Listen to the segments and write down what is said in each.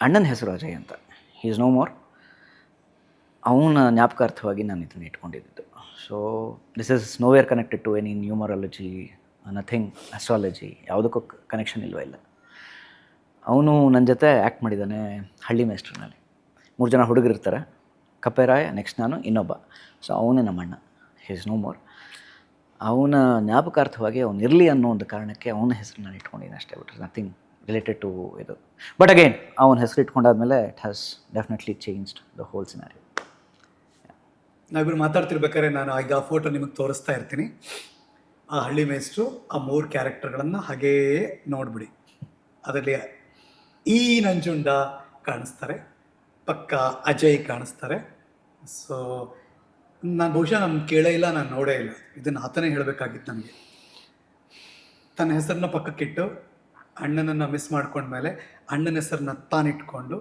ಅಣ್ಣನ ಹೆಸರು ಅಜಯ್ ಅಂತ. He is no more. ಅವನ ಜ್ಞಾಪಕಾರ್ಥವಾಗಿ ನಾನು ಇದನ್ನು ಇಟ್ಕೊಂಡಿದ್ದು. So this is nowhere connected to any numerology, nothing, astrology, ಯಾವುದಕ್ಕೂ ಕನೆಕ್ಷನ್ ಇಲ್ಲ. ಅವನು ನನ್ನ ಜೊತೆ ಆ್ಯಕ್ಟ್ ಮಾಡಿದ್ದಾನೆ ಹಳ್ಳಿ ಮೇಸ್ಟ್ರಿನಲ್ಲಿ. 3 ಜನ ಹುಡುಗರಿರ್ತಾರೆ, ಕಪ್ಪೆರಾಯ, ನೆಕ್ಸ್ಟ್ ನಾನು, ಇನ್ನೊಬ್ಬ. ಸೊ ಅವನೇ ನಮ್ಮಣ್ಣ. He is no more. ಅವನ ಜ್ಞಾಪಕಾರ್ಥವಾಗಿ ಅವನು ಇರಲಿ ಅನ್ನೋ ಒಂದು ಕಾರಣಕ್ಕೆ ಅವನ ಹೆಸರು ನಾನು ಇಟ್ಕೊಂಡಿದ್ದೀನಿ ಅಷ್ಟೇ, ಬಿಟ್ಟರೆ ನಥಿಂಗ್ ರಿಲೇಟೆಡ್ ಟು ಇದು. ಬಟ್ ಅಗೇನ್ ಅವನ ಹೆಸರು ಇಟ್ಕೊಂಡಾದ್ಮೇಲೆ it has definitely changed the whole scenario. ನಾವಿಬ್ಬರು ಮಾತಾಡ್ತಿರ್ಬೇಕಾದ್ರೆ ನಾನು ಈಗ ಆ ಫೋಟೋ ನಿಮಗೆ ತೋರಿಸ್ತಾ ಇರ್ತೀನಿ. ಆ ಹಳ್ಳಿ ಮೇಸ್ಟ್ರು ಆ 3 ಕ್ಯಾರೆಕ್ಟರ್ಗಳನ್ನು ಹಾಗೇ ನೋಡ್ಬಿಡಿ. ಅದರಲ್ಲಿ ಈ ನಂಜುಂಡ ಕಾಣಿಸ್ತಾರೆ, ಪಕ್ಕ ಅಜಯ್ ಕಾಣಿಸ್ತಾರೆ. ಸೊ ನಾನು ಬಹುಶಃ ನಾನು ಕೇಳೇ ಇಲ್ಲ, ನಾನು ನೋಡೇ ಇಲ್ಲ. ಇದನ್ನು ಆತನೇ ಹೇಳಬೇಕಾಗಿತ್ತು ನನಗೆ. ತನ್ನ ಹೆಸರನ್ನ ಪಕ್ಕಕ್ಕಿಟ್ಟು ಅಣ್ಣನನ್ನು ಮಿಸ್ ಮಾಡ್ಕೊಂಡ್ಮೇಲೆ ಅಣ್ಣನ ಹೆಸರನ್ನ ತಾನಿಟ್ಕೊಂಡು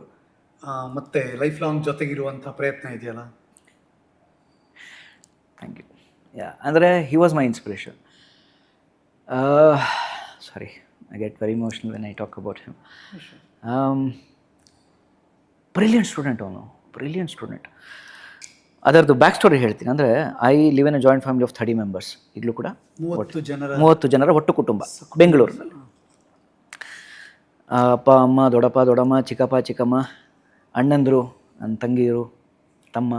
ಮತ್ತೆ ಲೈಫ್ ಲಾಂಗ್ ಜೊತೆಗಿರುವಂಥ ಪ್ರಯತ್ನ ಇದೆಯಲ್ಲ. Thank you. ಯಾ, ಅಂದರೆ he was my inspiration. Sorry, I get very emotional when I talk about him. Brilliant student ಅವನು, ಬ್ರಿಲಿಯಂಟ್ ಸ್ಟೂಡೆಂಟ್. ಅದರದ್ದು ಬ್ಯಾಕ್ ಸ್ಟೋರಿ ಹೇಳ್ತೀನಿ. ಅಂದರೆ I live in a joint family of 30 members. ಈಗಲೂ ಕೂಡ 30 ಜನರ ಒಟ್ಟು ಕುಟುಂಬ ಬೆಂಗಳೂರಿನಲ್ಲಿ. ಅಪ್ಪ, ಅಮ್ಮ, ದೊಡ್ಡಪ್ಪ, ದೊಡ್ಡಮ್ಮ, ಚಿಕ್ಕಪ್ಪ, ಚಿಕ್ಕಮ್ಮ, ಅಣ್ಣಂದರು, ನನ್ನ ತಂಗಿಯರು, ತಮ್ಮ.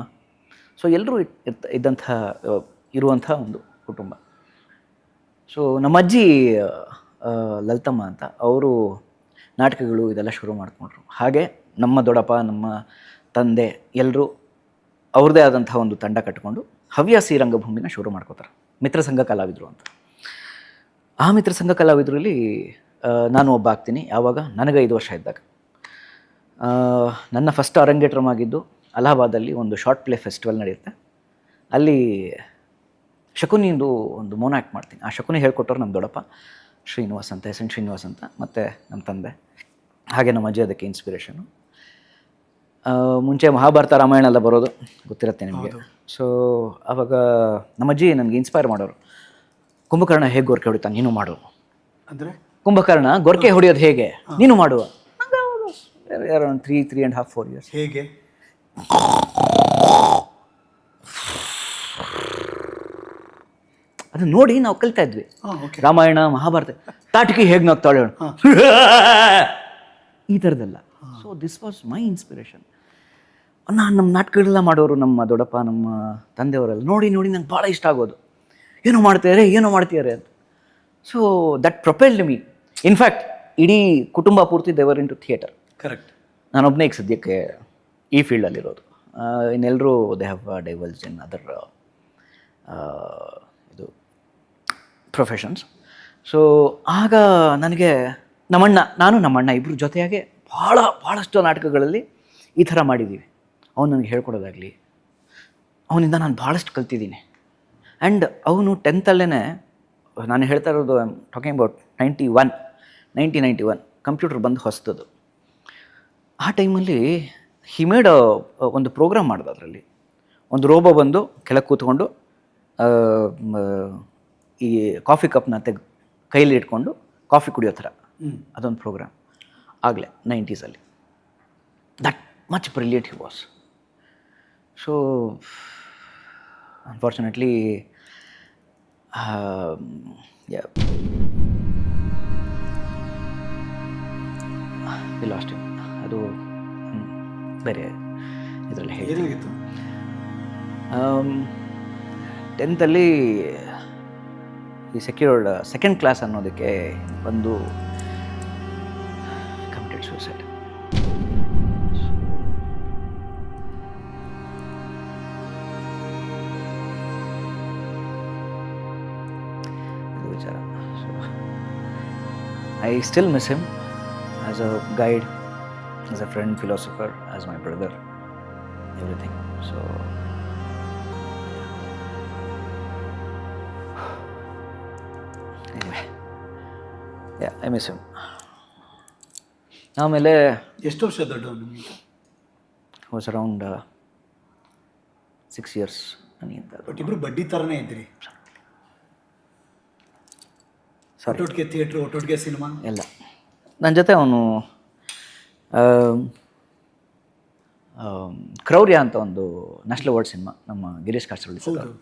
ಸೊ ಎಲ್ಲರೂ ಇರುವಂಥ ಒಂದು ಕುಟುಂಬ. ಸೊ ನಮ್ಮ ಅಜ್ಜಿ ಲಲಿತಮ್ಮ ಅಂತ, ಅವರು ನಾಟಕಗಳು ಇದೆಲ್ಲ ಶುರು ಮಾಡಿಕೊಂಡ್ರು. ಹಾಗೆ ನಮ್ಮ ದೊಡ್ಡಪ್ಪ, ನಮ್ಮ ತಂದೆ ಎಲ್ಲರೂ ಅವ್ರದ್ದೇ ಆದಂಥ ಒಂದು ತಂಡ ಕಟ್ಟಿಕೊಂಡು ಹವ್ಯಾಸಿ ರಂಗಭೂಮಿನ ಶುರು ಮಾಡ್ಕೋತಾರೆ, ಮಿತ್ರಸಂಘ ಕಲಾವಿದರು ಅಂತ. ಆ ಮಿತ್ರಸಂಘ ಕಲಾವಿದರಲ್ಲಿ ನಾನು ಒಬ್ಬ ಆಗ್ತೀನಿ. ಯಾವಾಗ? ನನಗೆ 5 ವರ್ಷ ಇದ್ದಾಗ. ನನ್ನ ಫಸ್ಟ್ ಅರಂಗೇಟ್ರಮ್ ಆಗಿದ್ದು ಅಲಹಾಬಾದಲ್ಲಿ ಒಂದು ಶಾರ್ಟ್ ಪ್ಲೇ ಫೆಸ್ಟಿವಲ್ ನಡೆಯುತ್ತೆ. ಅಲ್ಲಿ ಶಕುನಿಂದು ಒಂದು ಮೋನೋ ಆ್ಯಕ್ಟ್ ಮಾಡ್ತೀನಿ. ಆ ಶಕುನಿ ಹೇಳ್ಕೊಟ್ಟವ್ರು ನಮ್ಮ ದೊಡ್ಡಪ್ಪ ಶ್ರೀನಿವಾಸ್ ಅಂತ, ಎಸ್ ಎನ್ ಶ್ರೀನಿವಾಸ್ ಅಂತ, ಮತ್ತು ನಮ್ಮ ತಂದೆ, ಹಾಗೆ ನಮ್ಮ ಅಜ್ಜಿ ಅದಕ್ಕೆ ಇನ್ಸ್ಪಿರೇಷನು. ಮುಂಚೆ ಮಹಾಭಾರತ, ರಾಮಾಯಣ ಎಲ್ಲ ಬರೋದು ಗೊತ್ತಿರುತ್ತೆ ನಿಮಗೆ. ಸೊ ಆವಾಗ ನಮ್ಮ ಅಜ್ಜಿ ನನಗೆ ಇನ್ಸ್ಪೈರ್ ಮಾಡೋರು. ಕುಂಭಕರ್ಣ ಹೇಗೆ ಗೊರಕೆ ಹೊಡಿತಾನೆ, ನೀನು ಮಾಡು. ಅಂದರೆ ಕುಂಭಕರ್ಣ ಗೊರಕೆ ಹೊಡಿಯೋದು ಹೇಗೆ, ನೀನು ಮಾಡುವ. Around 3.5, 4 years. ಹೇಗೆ? ಅದನ್ನ ನೋಡಿ ನಾವು ಕಲಿತಾ ಇದ್ವಿ. ರಾಮಾಯಣ, ಮಹಾಭಾರತ. ತಾಟಕಿ ಹೇಗೆ ನಗ್ತಾಳೆ ಈ ಥರದ್ದೆಲ್ಲ. So this was my inspiration. ನಮ್ಮ ನಾಟಕಗಳೆಲ್ಲ ಮಾಡೋರು ನಮ್ಮ ದೊಡ್ಡಪ್ಪ, ನಮ್ಮ ತಂದೆಯವರೆಲ್ಲ ನೋಡಿ ನಂಗೆ ಭಾಳ ಇಷ್ಟ ಆಗೋದು. ಏನೋ ಮಾಡ್ತಿದ್ದಾರೆ ಅಂತ. So that propelled me. In fact ಇಡೀ ಕುಟುಂಬ ಪೂರ್ತಿ ದೇವರ್ ಇನ್ ಟು ಥಿಯೇಟರ್. ಕರೆಕ್ಟ್. ನಾನೊಬ್ಬನೇ ಈಗ ಸದ್ಯಕ್ಕೆ ಈ ಫೀಲ್ಡಲ್ಲಿರೋದು. ಇನ್ನೆಲ್ಲರೂ ದೇ ಹ್ಯಾವ್ ಡೈವರ್ಸ್ಡ್ ಇನ್ ಅದರ್ ಇದು ಪ್ರೊಫೆಷನ್ಸ್. ಸೊ ಆಗ ನನಗೆ ನಮ್ಮಣ್ಣ ಇಬ್ಬರು ಜೊತೆಯಾಗೆ ಭಾಳಷ್ಟು ನಾಟಕಗಳಲ್ಲಿ ಈ ಥರ ಮಾಡಿದ್ದೀವಿ. ಅವನು ನನಗೆ ಹೇಳ್ಕೊಡೋದಾಗಲಿ, ಅವನಿಂದ ನಾನು ಭಾಳಷ್ಟು ಕಲ್ತಿದ್ದೀನಿ. ಆ್ಯಂಡ್ ಅವನು 10th ನಾನು ಹೇಳ್ತಾ ಇರೋದು, I am talking about 1991 computer ಬಂದು ಹೊಸದು. ಆ ಟೈಮಲ್ಲಿ ಹಿ ಮೇಡ್ ಒಂದು ಪ್ರೋಗ್ರಾಮ್ ಮಾಡಿದ. ಅದರಲ್ಲಿ ಒಂದು ರೋಬೋ ಬಂದು ಕೆಳಗೆ ಕೂತ್ಕೊಂಡು ಈ ಕಾಫಿ ಕಪ್ನ ಕೈಲಿ ಇಟ್ಕೊಂಡು ಕಾಫಿ ಕುಡಿಯೋ ಥರ ಅದೊಂದು ಪ್ರೋಗ್ರಾಮ್. ಆಗಲೇ 90s. That much brilliant he was. So unfortunately V last him. ಅದು ಬೇರೆ ಇದರಲ್ಲಿ ಏನಾಗಿತ್ತು? 10th ಈ ಸೆಕ್ಯೂರ್ಡ್ ಸೆಕೆಂಡ್ ಕ್ಲಾಸ್ ಅನ್ನೋದಕ್ಕೆ ಒಂದು ಕಮಿಟೆಡ್ ಸೂಸೈಡ್. ಇದು ವಿಚಾರ. So I still miss him as a guide, as a friend, philosopher, as my brother, everything. So anyway, yeah, I miss him. ಆಮೇಲೆ ಎಷ್ಟು ವರ್ಷ ದೊಡ್ಡವನು ನಿಮಗೆ? ವಾಸ್ ಅರೌಂಡ್ 6 years ನನಗಿಂತ. ಬಟ್ ಇಬ್ಬರು ಬಡ್ಡಿ ಥರನೇ ಇದ್ರಿ. ಒಟ್ಟೊಟ್ಟಿಗೆ ಥಿಯೇಟ್ರು, ಒಟ್ಟೊಟ್ಟಿಗೆ ಸಿನಿಮಾ ಎಲ್ಲ. ನನ್ನ ಜೊತೆ ಅವನು ಕ್ರೌರ್ಯ ಅಂತ ಒಂದು ನ್ಯಾಷನಲ್ ಅವಾರ್ಡ್ ಸಿನಿಮಾ ನಮ್ಮ ಗಿರೀಶ್ ಕಾಸರಳ್ಳಿ ಸರ್ ಹೌದು.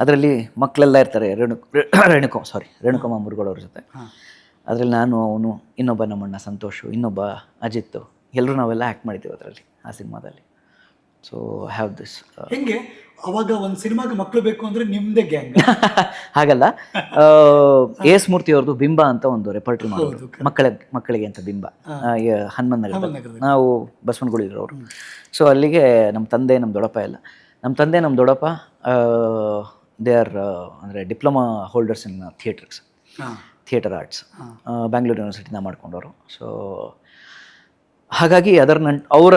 ಅದರಲ್ಲಿ ಮಕ್ಕಳೆಲ್ಲ ಇರ್ತಾರೆ ರೇಣುಕಮ್ಮ ಮುರುಗೋಳ್ ಅವ್ರ ಜೊತೆ. ಅದರಲ್ಲಿ ನಾನು, ಅವನು, ಇನ್ನೊಬ್ಬ ನಮ್ಮಣ್ಣ ಸಂತೋಷು, ಇನ್ನೊಬ್ಬ ಅಜಿತ್ತು, ಎಲ್ಲರೂ ನಾವೆಲ್ಲ ಆ್ಯಕ್ಟ್ ಮಾಡಿದ್ದೀವಿ ಅದರಲ್ಲಿ, ಆ ಸಿನಿಮಾದಲ್ಲಿ. So I have this. ಹೆಂಗೆ ಅವಾಗ ಒಂದು ಸಿನಿಮಾಗೆ ಮಕ್ಕಳು ಬೇಕು ಅಂದ್ರೆ ನಿಮ್ದೇ ಗ್ಯಾಂಗ್? ಹಾಗಲ್ಲ, ಎಸ್ ಮೂರ್ತಿ ಅವ್ರದ್ದು ಬಿಂಬ ಅಂತ ಒಂದು ರೆಪರ್ಟ್ರಿ ಮಾಡೋದು, ಮಕ್ಕಳಿಗೆ ಅಂತ ಬಿಂಬ, ಹನುಮನ್ ನಗರದಲ್ಲಿ. ನಾವು ಬಸವನಗುಳಿರೋರು. ಸೊ ಅಲ್ಲಿಗೆ ನಮ್ಮ ತಂದೆ, ನಮ್ಮ ದೊಡ್ಡಪ್ಪ ಎಲ್ಲ, ನಮ್ಮ ತಂದೆ ನಮ್ಮ ದೊಡ್ಡಪ್ಪ ದೇ ಆರ್ ಅಂದರೆ diploma holders in theatre arts, Bangalore ಯೂನಿವರ್ಸಿಟಿನ ಮಾಡ್ಕೊಂಡವರು. ಸೊ ಹಾಗಾಗಿ ಅವರ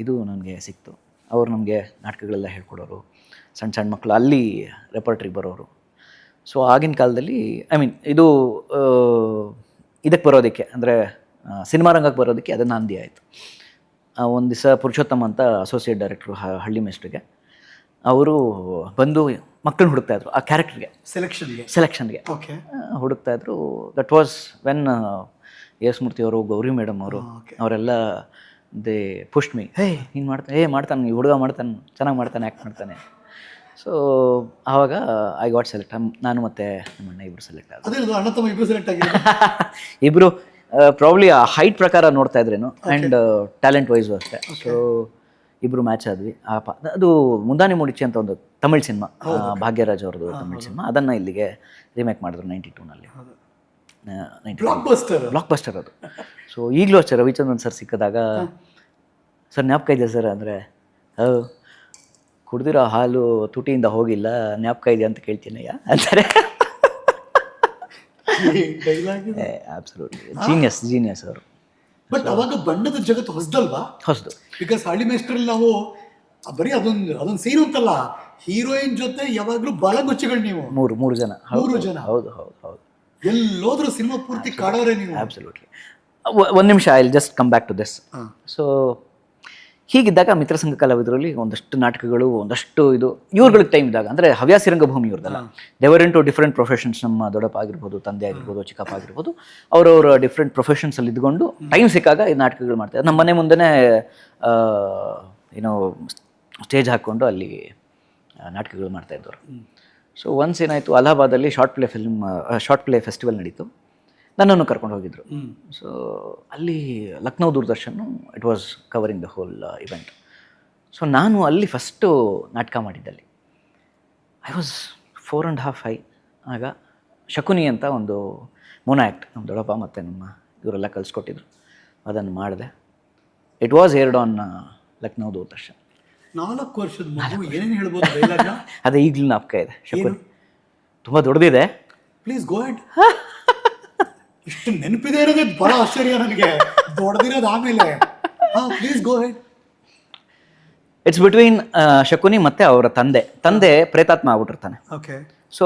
ಇದು ನನಗೆ ಸಿಕ್ತು. ಅವರು ನಮಗೆ ನಾಟಕಗಳೆಲ್ಲ ಹೇಳ್ಕೊಡೋರು, ಸಣ್ಣ ಸಣ್ಣ ಮಕ್ಕಳು ಅಲ್ಲಿ ರೆಪರ್ಟ್ರಿಗೆ ಬರೋರು. ಸೊ ಆಗಿನ ಕಾಲದಲ್ಲಿ ಐ ಮೀನ್ ಇದು ಇದಕ್ಕೆ ಬರೋದಕ್ಕೆ ಅಂದರೆ ಸಿನಿಮಾ ರಂಗಕ್ಕೆ ಬರೋದಕ್ಕೆ ಅದು ನಾಂದಿ ಆಯಿತು. ಒಂದು ದಿವಸ ಪುರುಷೋತ್ತಮ ಅಂತ ಅಸೋಸಿಯೇಟ್ ಡೈರೆಕ್ಟ್ರು ಹಳ್ಳಿ ಮೇಸ್ಟ್ರಿಗೆ, ಅವರು ಬಂದು ಮಕ್ಕಳನ್ನ ಹುಡುಕ್ತಾಯಿದ್ರು ಆ ಕ್ಯಾರೆಕ್ಟರ್ಗೆ, ಸೆಲೆಕ್ಷನ್ಗೆ ಓಕೆ ಹುಡುಕ್ತಾಯಿದ್ರು. That was when S Murthy ಅವರು, ಗೌರಿ ಮೇಡಮ್ ಅವರು, ಅವರೆಲ್ಲ ದೇ ಪುಷ್ಟ್ ಮೀ, ನೀನು ಮಾಡ್ತಾನೆ, ಈ ಹುಡುಗ ಮಾಡ್ತಾನೆ, ಚೆನ್ನಾಗಿ ಮಾಡ್ತಾನೆ, ಆ್ಯಕ್ಟ್ ಮಾಡ್ತಾನೆ. ಸೊ ಆವಾಗ ಐ ಗಾಟ್ ಸೆಲೆಕ್ಟ್. ನಾನು ಮತ್ತು ನಮ್ಮಣ್ಣ ಇಬ್ಬರು ಸೆಲೆಕ್ಟ್ ಆದರು. ಇಬ್ಬರು ಪ್ರಾಬ್ಲಿ ಆ ಹೈಟ್ ಪ್ರಕಾರ ನೋಡ್ತಾ ಇದ್ರೇನು ಆ್ಯಂಡ್ ಟ್ಯಾಲೆಂಟ್ ವೈಸು ಅಷ್ಟೇ. ಸೊ ಇಬ್ಬರು ಮ್ಯಾಚ್ ಆದ್ವಿ. ಅದು ಮುಂದಾನಿ ಮುಡಿಚಿ ಅಂತ ಒಂದು ತಮಿಳ್ ಸಿನಿಮಾ, ಭಾಗ್ಯರಾಜ್ ಅವ್ರದ್ದು ತಮಿಳ್ ಸಿನಿಮಾ, ಅದನ್ನು ಇಲ್ಲಿಗೆ ರೀಮೇಕ್ ಮಾಡಿದ್ರು 92ನಲ್ಲಿ. ಬ್ಲಾಕ್ ಬಸ್ಟರ್ ಅದು. ಸೊ ಈಗಲೂ ಅಷ್ಟೇ ರವಿಚಂದ್ರನ್ ಸರ್ ಸಿಕ್ಕಿದಾಗ, ಸರ್ ಜ್ಞಾಪಕ ಇದೆ ಸರ್ ಅಂದರೆ, ಕುಡ್ದಿರೋ ಹಾಲು ತುಟಿಯಿಂದ ಹೋಗಿಲ್ಲ, ಜ್ಞಾಪಕ ಇದೆ ಅಂತ ಕೇಳ್ತೀನಯ್ಯ ಅಂತಾರೆ. ಅಬ್ಸಲ್ಯೂಟ್ಲಿ ಜೀನಿಯಸ್ ಅವರು. ಬಟ್ ಅವಾಗ ಬಣ್ಣದ ಜಗತ್ತು ಹೊಸದಲ್ವಾ? ಹೊಸದು. ಬಿಕಾಸ್ ಹಳ್ಳಿ ಮೇಸ್ಟ್ರಲ್ಲಿ ನಾವು ಬರೀ ಅದೊಂದು ಸೀನ್ ಅಂತಲ್ಲ, ಹೀರೋಯಿನ್ ಜೊತೆ ಯಾವಾಗಲೂ ಬಲಗುಚ್ಚಿಗಳು ನೀವು ಮೂರು ಜನ. ಹೌದು. ಎಲ್ಲೋದ್ರೂ ಸಿನಿಮಾ ಪೂರ್ತಿ ಕಾಡೋರೆ ನೀವು. ಅಬ್ಸಲ್ಯೂಟ್ಲಿ. ಒಂದು ನಿಮಿಷ, I will just come back to this. So ಹೀಗಿದ್ದಾಗ ಮಿತ್ರಸಂಘ ಕಲಾವಿದರಲ್ಲಿ ಒಂದಷ್ಟು ನಾಟಕಗಳು, ಒಂದಷ್ಟು ಇದು ಇವ್ರುಗಳಿಗೆ ಟೈಮ್ ಇದ್ದಾಗ, ಅಂದರೆ ಹವ್ಯಾಸಿ ರಂಗಭೂಮಿ ಇವ್ರದ್ದಲ್ಲ, ದೇವರ್ ಇನ್ ಟು ಡಿಫ್ರೆಂಟ್ ಪ್ರೊಫೆಷನ್ಸ್. ನಮ್ಮ ದೊಡ್ಡಪ್ಪ ಆಗಿರ್ಬೋದು, ತಂದೆ ಆಗಿರ್ಬೋದು, ಚಿಕ್ಕಪ್ಪ ಆಗಿರ್ಬೋದು, ಅವರವರ ಡಿಫ್ರೆಂಟ್ ಪ್ರೊಫೆಷನ್ಸಲ್ಲಿ ಇದ್ಕೊಂಡು ಟೈಮ್ ಸಿಕ್ಕಾಗ ಈ ನಾಟಕಗಳು ಮಾಡ್ತಾರೆ. ನಮ್ಮ ಮನೆ ಮುಂದೆನೇ ಏನೋ ಸ್ಟೇಜ್ ಹಾಕ್ಕೊಂಡು ಅಲ್ಲಿ ನಾಟಕಗಳು ಮಾಡ್ತಾಯಿದ್ದವರು. ಸೊ ಒನ್ಸ್ ಏನಾಯಿತು, ಅಲಹಾಬಾದಲ್ಲಿ ಶಾರ್ಟ್ ಪ್ಲೇ ಫೆಸ್ಟಿವಲ್ ನಡೀತು. ನನ್ನನ್ನು ಕರ್ಕೊಂಡು ಹೋಗಿದ್ರು. ಸೊ ಅಲ್ಲಿ Lucknow Doordarshan, it was covering the whole event. So ನಾನು ಅಲ್ಲಿ ಫಸ್ಟು ನಾಟಕ ಮಾಡಿದ್ದಲ್ಲಿ ಐ ವಾಸ್ 4.5, 5. ಆಗ ಶಕುನಿ ಅಂತ ಒಂದು ಮೋನೋ ಆ್ಯಕ್ಟ್ ನಮ್ಮ ದೊಡ್ಡಪ್ಪ ಮತ್ತು ನಮ್ಮ ಇವರೆಲ್ಲ ಕಲಿಸ್ಕೊಟ್ಟಿದ್ರು, ಅದನ್ನು ಮಾಡಿದೆ. It was aired on Lucknow Doordarshan. 4 ವರ್ಷದ ಮಗು ಏನೇನು ಹೇಳ್ಬೋದು? ಅದೇ ಈಗಲೂ ಜ್ಞಾಪಕ ಇದೆ. ಶಕುನಿ ತುಂಬ ದೊಡ್ಡದಿದೆ. Please go head. ಇಷ್ಟು ನೆನಪಿದೆ ಇರೋದೇ ಬಹಳ ಆಶ್ಚರ್ಯ ನನಗೆ, ದೊಡ್ಡದಿರೋದು ಆಮೇಲೆ. Please go head. It's between Shakuni ಮತ್ತು ಅವರ ತಂದೆ ಪ್ರೇತಾತ್ಮ ಆಗ್ಬಿಟ್ಟಿರ್ತಾನೆ. ಓಕೆ. ಸೊ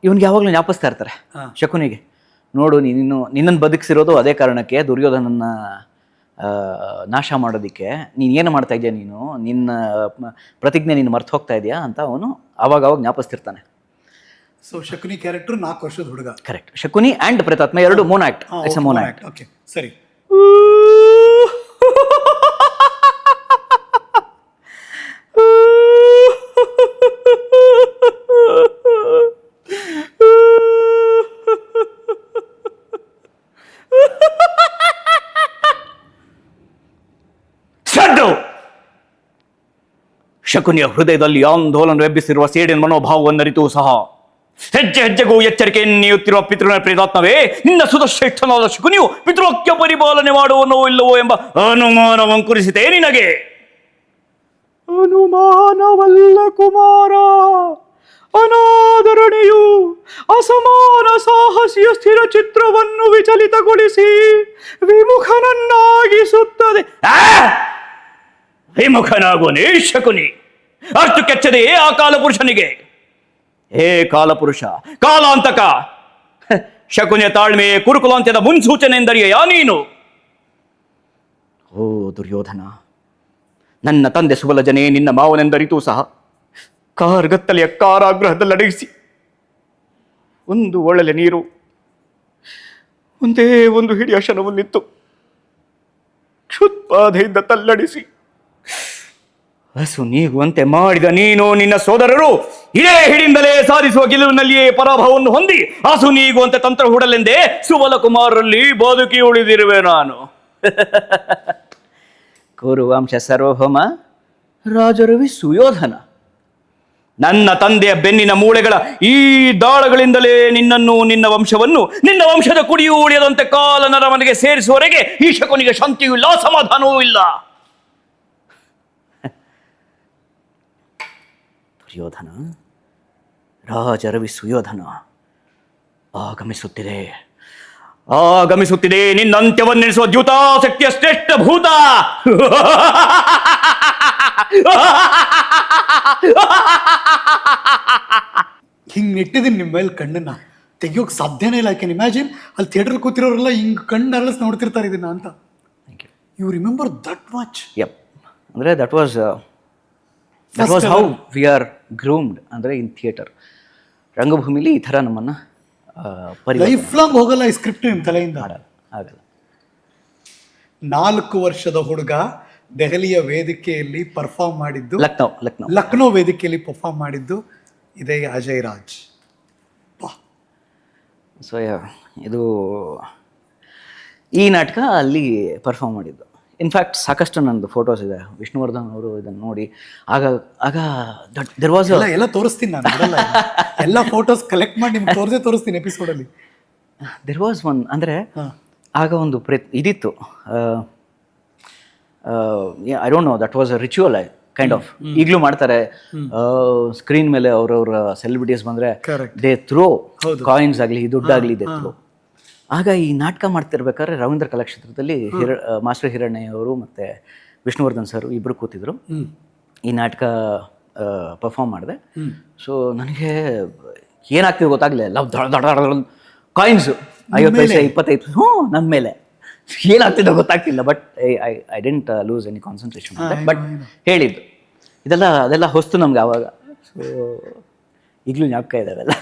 ಇವನಿಗೆ ಯಾವಾಗಲೂ ಜ್ಞಾಪಿಸ್ತಾ ಇರ್ತಾರೆ ಶಕುನಿಗೆ, ನೋಡು ನಿನ್ನನ್ನು ಬದುಕಿಸಿರೋದು ಅದೇ ಕಾರಣಕ್ಕೆ, ದುರ್ಯೋಧನನ್ನ ನಾಶ ಮಾಡೋದಕ್ಕೆ ನೀನು ಏನು ಮಾಡ್ತಾ ಇದೆಯಾ, ನಿನ್ನ ಪ್ರತಿಜ್ಞೆ ನೀನು ಮರ್ತು ಹೋಗ್ತಾ ಇದೆಯಾ ಅಂತ ಅವನು ಆವಾಗ ಜ್ಞಾಪಿಸ್ತಿರ್ತಾನೆ. ಸೊ ಶಕುನಿ ಕ್ಯಾರೆಕ್ಟರ್ 4 ವರ್ಷದ ಹುಡುಗ. ಕರೆಕ್ಟ್. ಶಕುನಿ ಆ್ಯಂಡ್ ಪ್ರೇತಾತ್ಮ ಎರಡು mono act. It's a mono act. Okay, ಸರಿ. ಶಕುನಿಯ ಹೃದಯದಲ್ಲಿ ಆಂದೋಲನ ಎಬ್ಬಿಸಿರುವ ಸೇಡಿನ ಮನೋಭಾವವನ್ನರಿತೂ ಸಹ ಹೆಜ್ಜೆ ಹೆಜ್ಜೆಗೂ ಎಚ್ಚರಿಕೆಯನ್ನು ನೀಡುತ್ತಿರುವ ಪಿತೃನ ಪ್ರೇತಾತ್ಮವೇ, ನಿನ್ನ ಸುತಶ್ರೇಷ್ಠನಾದ ಶಕುನಿಯು ಪಿತೃವಾಕ್ಯ ಪರಿಪಾಲನೆ ಮಾಡುವನೋ ಇಲ್ಲವೋ ಎಂಬ ಅನುಮಾನವಂಕುರಿಸಿದೆ ನಿನಗೆ. ಅನುಮಾನವಲ್ಲ ಕುಮಾರ, ಅನಾದರಣೆಯು ಅಸಮಾನ ಸಾಹಸಿಯ ಸ್ಥಿರ ಚಿತ್ರವನ್ನು ವಿಚಲಿತಗೊಳಿಸಿ ವಿಮುಖನನ್ನಾಗಿಸುತ್ತದೆ. ವಿಮುಖನಾಗುವನೇ ಶಕುನಿ? ಅಷ್ಟು ಕೆಚ್ಚದೆಯೇ ಆ ಕಾಲಪುರುಷನಿಗೆ? ಹೇ ಕಾಲಪುರುಷ, ಕಾಲಾಂತಕ, ಶಕುನಿಯ ತಾಳ್ಮೆಯೇ ಕುರುಕುಲಾಂತ್ಯದ ಮುನ್ಸೂಚನೆ ಎಂದರಿಯಾ ನೀನು? ಓ ದುರ್ಯೋಧನ, ನನ್ನ ತಂದೆ ಸುಬಲಜನೇ ನಿನ್ನ ಮಾವನೆಂದರಿತೂ ಸಹ ಕಾರ್ಗತ್ತಲೆಯ ಕಾರಾಗೃಹದಲ್ಲಿ ಅಡಗಿಸಿ ಒಂದು ಒಳ್ಳೆ ನೀರು, ಒಂದೇ ಒಂದು ಹಿಡಿಯ ಶನವನ್ನಿತ್ತು ಕ್ಷುದ್ಧ ಬಾಧೆಯಿಂದ ತಲ್ಲಡಿಸಿ ಹಸು ನೀಗುವಂತೆ ಮಾಡಿದ ನೀನು ನಿನ್ನ ಸೋದರರು ಇದೇ ಹಿಡಿಂದಲೇ ಸಾಧಿಸುವ ಗೆಲುವಿನಲ್ಲಿಯೇ ಪರಾಭವವನ್ನು ಹೊಂದಿ ಹಸು ನೀಗುವಂತೆ ತಂತ್ರ ಹೂಡಲೆಂದೇ ಸುಬಲಕುಮಾರರಲ್ಲಿ ಬದುಕಿ ಉಳಿದಿರುವೆ ನಾನು. ಕುರುವಂಶ ಸಾರ್ವಭೌಮ ರಾಜರವಿ ಸುಯೋಧನ, ನನ್ನ ತಂದೆಯ ಬೆನ್ನಿನ ಮೂಳೆಗಳ ಈ ದಾಳಗಳಿಂದಲೇ ನಿನ್ನನ್ನು ನಿನ್ನ ವಂಶವನ್ನು ನಿನ್ನ ವಂಶದ ಕುಡಿಯೂ ಉಳಿಯದಂತೆ ಕಾಲನರ ಮನೆಗೆ ಸೇರಿಸುವವರೆಗೆ ಈ ಶಕುನಿಗೆ ಶಾಂತಿಯೂ ಇಲ್ಲ, ಸಮಾಧಾನವೂ ಇಲ್ಲ. ದುರ್ಯೋಧನ, ರಾಜರವಿ ಸುಯೋಧನ ಆಗಮಿಸುತ್ತಿದೆ, ಆಗಮಿಸುತ್ತಿದೆ ನಿನ್ನ ಅಂತ್ಯವನ್ನೆನಿಸುವ ದ್ಯೂತಾಸಕ್ತಿಯ ಶ್ರೇಷ್ಠ ಭೂತ. ಹಿಂಗೆ ನೆಟ್ಟಿದ್ದೀನಿ ನಿಮ್ಮ ಮೇಲೆ ಕಣ್ಣನ್ನ ತೆಗಿಯೋಕೆ ಸಾಧ್ಯನೇ ಇಲ್ಲ. ಐ ಕ್ಯಾನ್ ಇಮ್ಯಾಜಿನ್ ಅಲ್ಲಿ ಥಿಯೇಟರ್ ಕೂತಿರೋರೆಲ್ಲ ಹಿಂಗೆ ಕಣ್ಣು ಅರಳಿಸ್ ನೋಡ್ತಿರ್ತಾರೆ ಇದನ್ನ ಅಂತ. You remember that much? Yup, ಅಂದರೆ that was how we are groomed. ಅಂದರೆ ಇನ್ ಥಿಯೇಟರ್, ರಂಗಭೂಮಿಲಿ ಈ ಥರ ನಮ್ಮನ್ನು ಲೈಫ್ ಲಾಂಗ್ ಹೋಗಲ್ಲ ಈ ಸ್ಕ್ರಿಪ್ಟ್ ನಿಮ್ಮ ತಲೆಯಿಂದ. ಆಗಲ್ಲ. 4 ವರ್ಷದ ಹುಡುಗ ದೆಹಲಿಯ ವೇದಿಕೆಯಲ್ಲಿ ಪರ್ಫಾರ್ಮ್ ಮಾಡಿದ್ದು, ಲಕ್ನೋ ವೇದಿಕೆಯಲ್ಲಿ ಪರ್ಫಾರ್ಮ್ ಮಾಡಿದ್ದು ಇದೇ ಅಜಯ್ ರಾಜ್. ಸೊ ಇದು ಈ ನಾಟಕ ಅಲ್ಲಿ ಪರ್ಫಾರ್ಮ್ ಮಾಡಿದ್ದು. ಇನ್ಫ್ಯಾಕ್ಟ್ ಸಾಕಷ್ಟು ನನ್ನದು ಫೋಟೋಸ್ ಇದೆ. ವಿಷ್ಣುವರ್ಧನ್ ಅವರು ಇದನ್ನು ನೋಡಿ ಆಗ ಆಗ ದೆರ್ ವಾಸ್ ಎಲ್ಲ ತೋರಿಸ್ತೀನಿ ನಾನು, ಎಲ್ಲ ಫೋಟೋಸ್ ಕಲೆಕ್ಟ್ ಮಾಡಿ ನಿಮ್ಗೆ ತೋರಿಸ್ತೀನಿ ಎಪಿಸೋಡಲ್ಲಿ. ದೆರ್ ವಾಸ್ ಒನ್, ಅಂದರೆ ಆಗ ಒಂದು ಇದಿತ್ತು, I don't know, that was a ritual kind of. ಈಗಲೂ ಮಾಡ್ತಾರೆ, ಸ್ಕ್ರೀನ್ ಮೇಲೆ ಅವ್ರವ್ರ ಸೆಲೆಬ್ರಿಟೀಸ್ ಬಂದರೆ ದೇ ಥ್ರೋ ಕಾಯಿನ್ಸ್ ಆಗಲಿ ದುಡ್ಡಾಗಲಿ ದೇ ಥ್ರೋ. ಆಗ ಈ ನಾಟಕ ಮಾಡ್ತಿರ್ಬೇಕಾದ್ರೆ ರವೀಂದ್ರ ಕಲಾಕ್ಷೇತ್ರದಲ್ಲಿ ಮಾಸ್ಟರ್ ಹಿರಣ್ಣಯ್ಯ ಅವರು ಮತ್ತು ವಿಷ್ಣುವರ್ಧನ್ ಸರ್ ಇಬ್ಬರು ಕೂತಿದ್ರು. ಈ ನಾಟಕ ಪರ್ಫಾರ್ಮ್ ಮಾಡಿದೆ. ಸೊ ನನಗೆ ಏನಾಗ್ತಿದೆ ಗೊತ್ತಾಗಲಿಲ್ಲ. ಕಾಯಿನ್ಸು 50 ಪೈಸೆ 25, ನನ್ನ ಮೇಲೆ ಏನಾಗ್ತಿದೆ ಗೊತ್ತಾಗ್ತಿಲ್ಲ. But I didn't lose any concentration. But ಹೇಳಿದ್ದು ಅದೆಲ್ಲ ಹೊಸ್ತು ನಮ್ಗೆ ಆವಾಗ. ಸೊ ಈಗಲೂ ಜ್ಞಾಪಕ ಇದೆ ಅವೆಲ್ಲ.